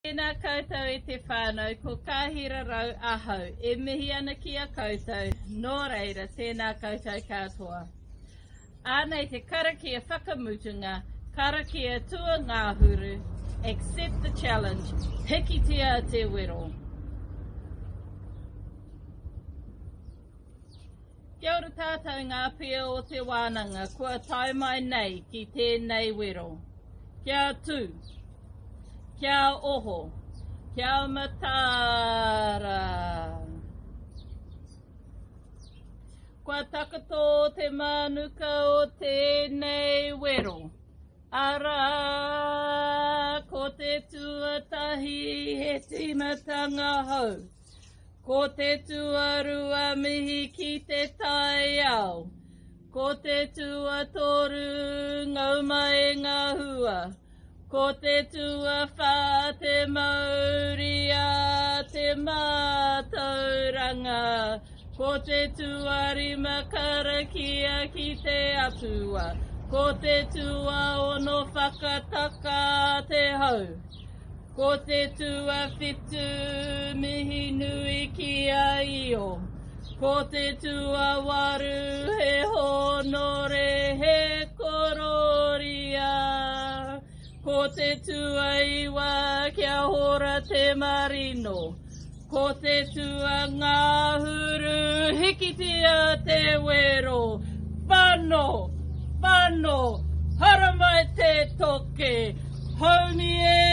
Tēnā koutou e te whānau, ko kāhira rau ahau, e mihi ana ki a koutou, nō reira tēnā koutou katoa. Ānei te karakia whakamutunga, karakia tua ngāhuru, accept the challenge, hikitia te wero. Kia ora tātou ngā pia o te wānanga, kua tau mai nei ki tēnei wero. Kia tū. Kia oho, kia matara. Kua takato te manuka o tēnei wero. Ara, ko te tuatahi he timatanga hau. Ko te tuarua mihi ki te tai au. Ko te tuatoru ngauma e ngā hua. Ko te tua whā te mauri a te mātauranga. Ko te tua rima karakia ki te apua. Ko te tua ono whakataka te hau. Ko te tua whitu mihi nui ki a io. Ko te tua waru he honore he kororia. Ko te tua iwa kia hora te marino. Ko te tua ngāhuru hikitia te wero. Whano, whano, haramai te toke. Haumi e